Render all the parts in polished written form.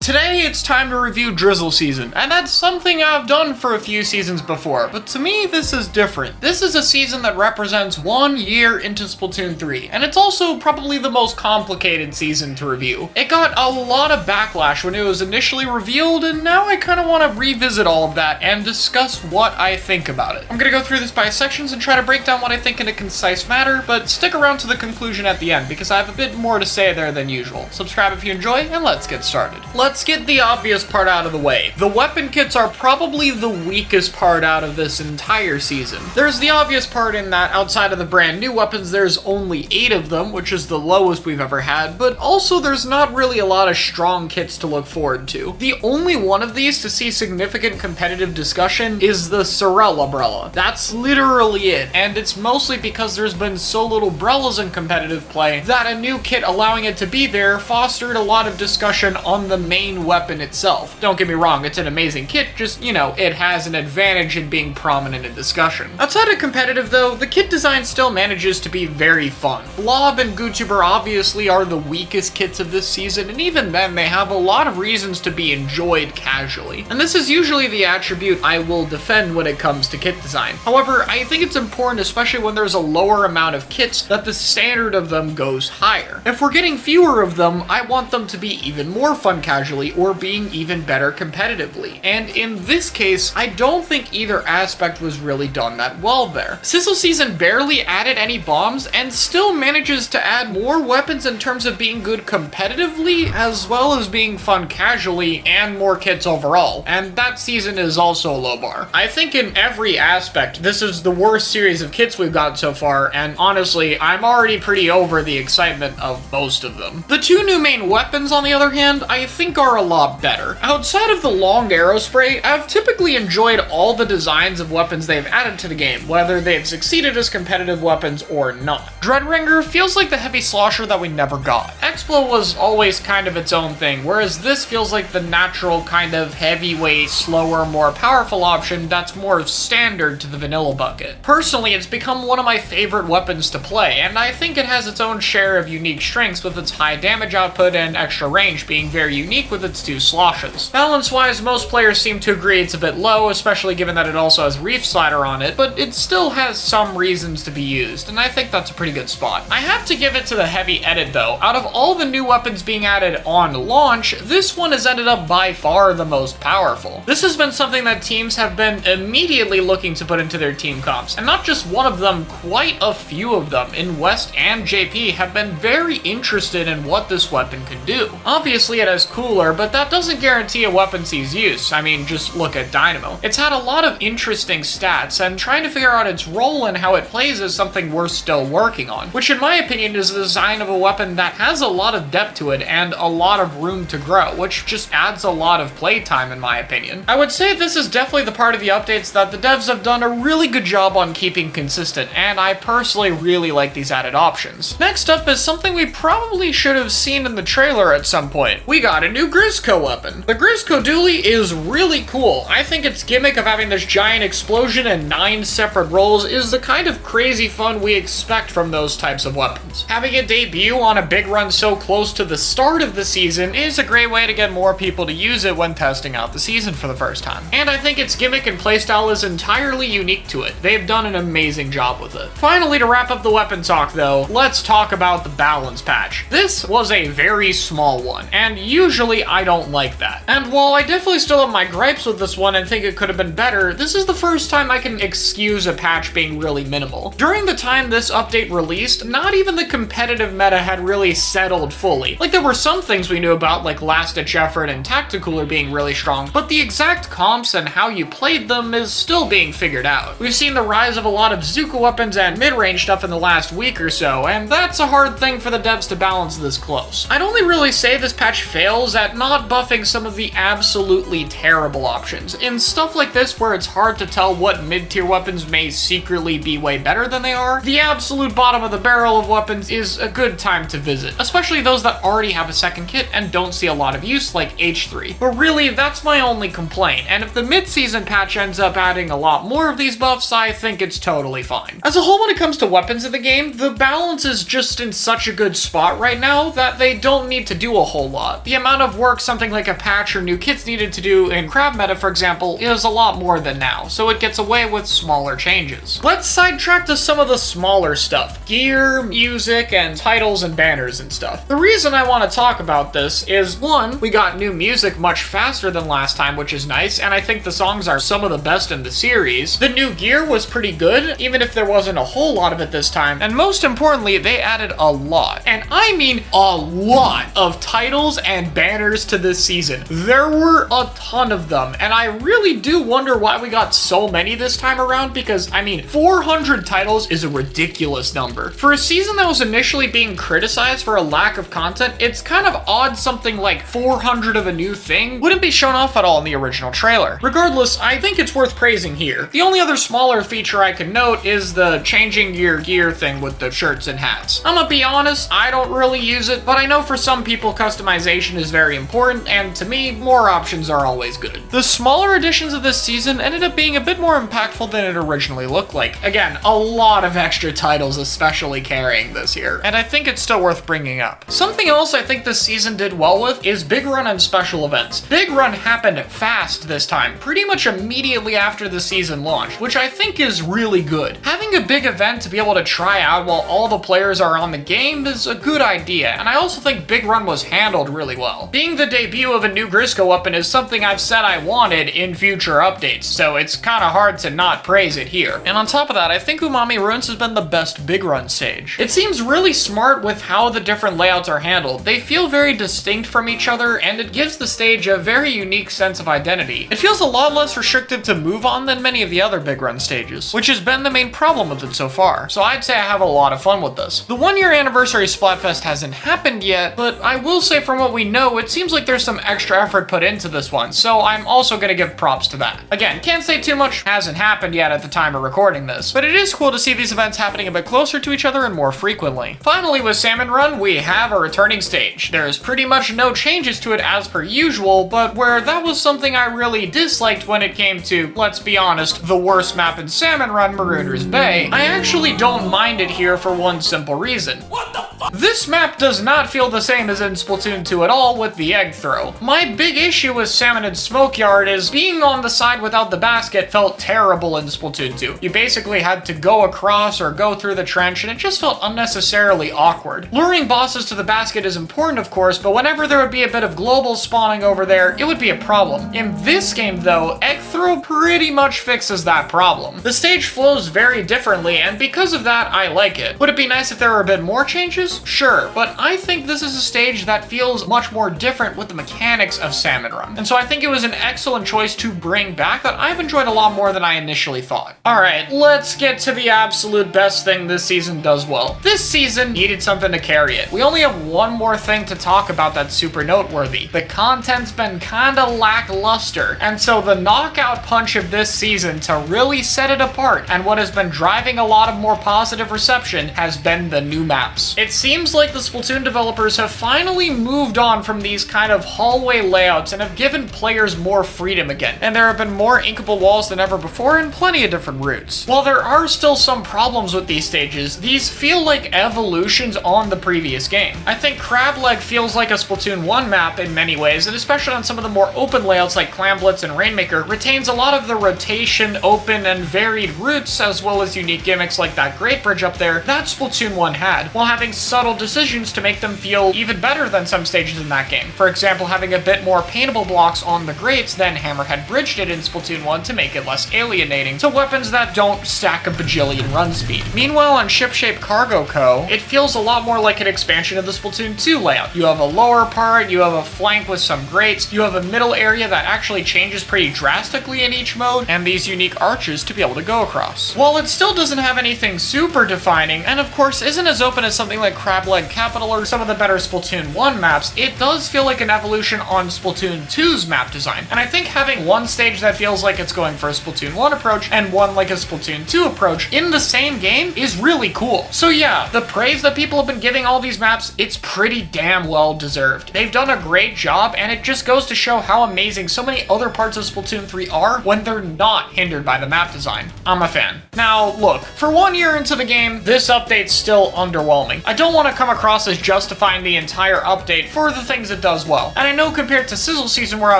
Today it's time to review Drizzle season, and that's something I've done for a few seasons before, but to me this is different. This is a season that represents 1 year into Splatoon 3, and it's also probably the most complicated season to review. It got a lot of backlash when it was initially revealed, and now I kind of want to revisit all of that and discuss what I think about it. I'm gonna go through this by sections and try to break down what I think in a concise manner, but stick around to the conclusion at the end because I have a bit more to say there than usual. Subscribe if you enjoy, and let's get started. Let's get the obvious part out of the way. The weapon kits are probably the weakest part out of this entire season. There's the obvious part in that outside of the brand new weapons, there's only 8 of them, which is the lowest we've ever had, but also there's not really a lot of strong kits to look forward to. The only one of these to see significant competitive discussion is the Sorel umbrella. That's literally it, and it's mostly because there's been so little umbrellas in competitive play that a new kit allowing it to be there fostered a lot of discussion on the main weapon itself. Don't get me wrong, it's an amazing kit, just, you know, it has an advantage in being prominent in discussion. Outside of competitive though, the kit design still manages to be very fun. Blob and Gootuber obviously are the weakest kits of this season, and even then they have a lot of reasons to be enjoyed casually. And this is usually the attribute I will defend when it comes to kit design. However, I think it's important, especially when there's a lower amount of kits, that the standard of them goes higher. If we're getting fewer of them, I want them to be even more fun casually or being even better competitively. And in this case, I don't think either aspect was really done that well there. Sizzle season barely added any bombs and still manages to add more weapons in terms of being good competitively as well as being fun casually and more kits overall. And that season is also a low bar. I think in every aspect, this is the worst series of kits we've gotten so far, and honestly, I'm already pretty over the excitement of most of them. The 2 new main weapons, on the other hand, I think are a lot better. Outside of the long arrow spray, I've typically enjoyed all the designs of weapons they've added to the game, whether they've succeeded as competitive weapons or not. Dreadringer feels like the heavy slosher that we never got. Explo was always kind of its own thing, whereas this feels like the natural kind of heavyweight, slower, more powerful option that's more standard to the vanilla bucket. Personally, it's become one of my favorite weapons to play, and I think it has its own share of unique strengths with its high damage output and extra range being very unique with its 2 sloshes. Balance-wise, most players seem to agree it's a bit low, especially given that it also has Reef Slider on it, but it still has some reasons to be used, and I think that's a pretty good spot. I have to give it to the heavy edit though. Out of all the new weapons being added on launch, this one has ended up by far the most powerful. This has been something that teams have been immediately looking to put into their team comps, and not just one of them, quite a few of them in West and JP have been very interested in what this weapon can do. Obviously it has cooler, but that doesn't guarantee a weapon sees use. I mean, just look at Dynamo. It's had a lot of interesting stats, and trying to figure out its role and how it plays is something we're still working on, which in my opinion is the design of a weapon that has a lot of depth to it and a lot of room to grow, which just adds a lot of playtime in my opinion. I would say this is definitely the part of the updates that the devs have done a really good job on keeping consistent, and I personally really like these added options. Next up is something we probably should have seen in the trailer at some point. We got a new Grizzco weapon. The Grizzco dually is really cool. I think its gimmick of having this giant explosion and 9 separate rolls is the kind of crazy fun we expect from those types of weapons. Having it debut on a big run so close to the start of the season is a great way to get more people to use it when testing out the season for the first time. And I think its gimmick and playstyle is entirely unique to it. They've done an amazing job with it. Finally, to wrap up the weapon talk though, let's talk about the balance patch. This was a very small one, and usually I don't like that. And while I definitely still have my gripes with this one and think it could have been better, this is the first time I can excuse a patch being really minimal. During the time this update released, not even the competitive meta had really settled fully. Like, there were some things we knew about, like last-ditch effort and tacticooler being really strong, but the exact comps and how you played them is still being figured out. We've seen the rise of a lot of Zuka weapons and mid-range stuff in the last week or so, and that's a hard thing for the devs to balance this close. I'd only really say this patch fails at not buffing some of the absolutely terrible options. In stuff like this where it's hard to tell what mid-tier weapons may secretly be way better than they are, the absolute bottom of the barrel of weapons is a good time to visit, especially those that already have a second kit and don't see a lot of use like H3. But really, that's my only complaint, and if the mid-season patch ends up adding a lot more of these buffs, I think it's totally fine. As a whole, when it comes to weapons in the game, the balance is just in such a good spot right now that they don't need to do a whole lot. The amount of of work something like a patch or new kits needed to do in crab meta, for example, is a lot more than now, so it gets away with smaller changes. Let's sidetrack to some of the smaller stuff. Gear, music, and titles and banners and stuff. The reason I want to talk about this is, one, we got new music much faster than last time, which is nice, and I think the songs are some of the best in the series. The new gear was pretty good, even if there wasn't a whole lot of it this time, and most importantly, they added a lot, and I mean a lot, of titles and banners to this season. There were a ton of them, and I really do wonder why we got so many this time around, because, I mean, 400 titles is a ridiculous number. For a season that was initially being criticized for a lack of content, it's kind of odd something like 400 of a new thing wouldn't be shown off at all in the original trailer. Regardless, I think it's worth praising here. The only other smaller feature I can note is the changing your gear thing with the shirts and hats. I'm gonna be honest, I don't really use it, but I know for some people customization is very important, and to me, more options are always good. The smaller editions of this season ended up being a bit more impactful than it originally looked like. Again, a lot of extra titles especially carrying this year, and I think it's still worth bringing up. Something else I think this season did well with is Big Run and special events. Big Run happened fast this time, pretty much immediately after the season launched, which I think is really good. Having a big event to be able to try out while all the players are on the game is a good idea, and I also think Big Run was handled really well. Being the debut of a new Grisco weapon is something I've said I wanted in future updates, so it's kinda hard to not praise it here. And on top of that, I think Umami Ruins has been the best Big Run stage. It seems really smart with how the different layouts are handled. They feel very distinct from each other, and it gives the stage a very unique sense of identity. It feels a lot less restrictive to move on than many of the other Big Run stages, which has been the main problem with it so far. So I'd say I have a lot of fun with this. The 1-year anniversary Splatfest hasn't happened yet, but I will say from what we know, it seems like there's some extra effort put into this one, so I'm also gonna give props to that. Again, can't say too much, hasn't happened yet at the time of recording this, but it is cool to see these events happening a bit closer to each other and more frequently. Finally, with Salmon Run, we have a returning stage. There's pretty much no changes to it as per usual, but where that was something I really disliked when it came to, let's be honest, the worst map in Salmon Run, Marooner's Bay, I actually don't mind it here for one simple reason. What the fuck? This map does not feel the same as in Splatoon 2 at all with the egg throw. My big issue with Salmon and Smokeyard is being on the side without the basket felt terrible in Splatoon 2. You basically had to go across or go through the trench, and it just felt unnecessarily awkward. Luring bosses to the basket is important, of course, but whenever there would be a bit of global spawning over there, it would be a problem. In this game, though, egg throw pretty much fixes that problem. The stage flows very differently, and because of that, I like it. Would it be nice if there were a bit more changes? Sure, but I think this is a stage that feels much more different with the mechanics of Salmon Run, and so I think it was an excellent choice to bring back that I've enjoyed a lot more than I initially thought. Alright, let's get to the absolute best thing this season does well. This season needed something to carry it. We only have one more thing to talk about that's super noteworthy. The content's been kinda lackluster, and so the knockout punch of this season to really set it apart, and what has been driving a lot of more positive reception, has been the new maps. It seems like the Splatoon developers have finally moved on from these kind of hallway layouts and have given players more freedom again, and there have been more inkable walls than ever before and plenty of different routes. While there are still some problems with these stages, these feel like evolutions on the previous game. I think Crab Leg feels like a Splatoon 1 map in many ways, and especially on some of the more open layouts like Clam Blitz and Rainmaker, retains a lot of the rotation, open, and varied routes, as well as unique gimmicks like that Great Bridge up there that Splatoon 1 had, while having subtle decisions to make them feel even better than some stages in that game. For example, having a bit more paintable blocks on the grates than Hammerhead Bridge did in Splatoon 1 to make it less alienating to weapons that don't stack a bajillion run speed. Meanwhile, on Shipshape Cargo Co., it feels a lot more like an expansion of the Splatoon 2 layout. You have a lower part, you have a flank with some grates, you have a middle area that actually changes pretty drastically in each mode, and these unique arches to be able to go across. While it still doesn't have anything super defining, and of course isn't as open as something like Crab Leg Capital or some of the better Splatoon 1 maps, it does feel like an evolution on Splatoon 2's map design, and I think having one stage that feels like it's going for a Splatoon 1 approach and one like a Splatoon 2 approach in the same game is really cool. So yeah, the praise that people have been giving all these maps, it's pretty damn well deserved. They've done a great job, and it just goes to show how amazing so many other parts of Splatoon 3 are when they're not hindered by the map design. I'm a fan. Now, look, for 1 year into the game, this update's still underwhelming. I don't don't want to come across as justifying the entire update for the things it does well. And I know compared to Sizzle Season where I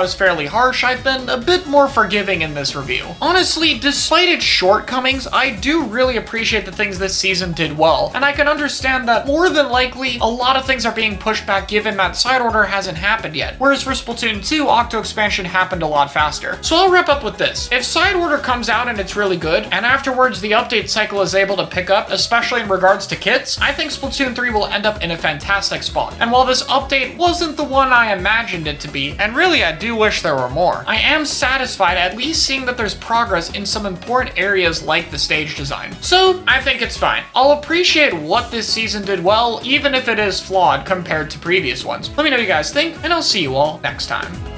was fairly harsh, I've been a bit more forgiving in this review. Honestly, despite its shortcomings, I do really appreciate the things this season did well, and I can understand that more than likely, a lot of things are being pushed back given that Side Order hasn't happened yet, whereas for Splatoon 2, Octo Expansion happened a lot faster. So I'll wrap up with this. If Side Order comes out and it's really good, and afterwards the update cycle is able to pick up, especially in regards to kits, I think Splatoon 3 will end up in a fantastic spot. And while this update wasn't the one I imagined it to be, and really I do wish there were more, I am satisfied at least seeing that there's progress in some important areas like the stage design. So I think it's fine. I'll appreciate what this season did well, even if it is flawed compared to previous ones. Let me know what you guys think, and I'll see you all next time.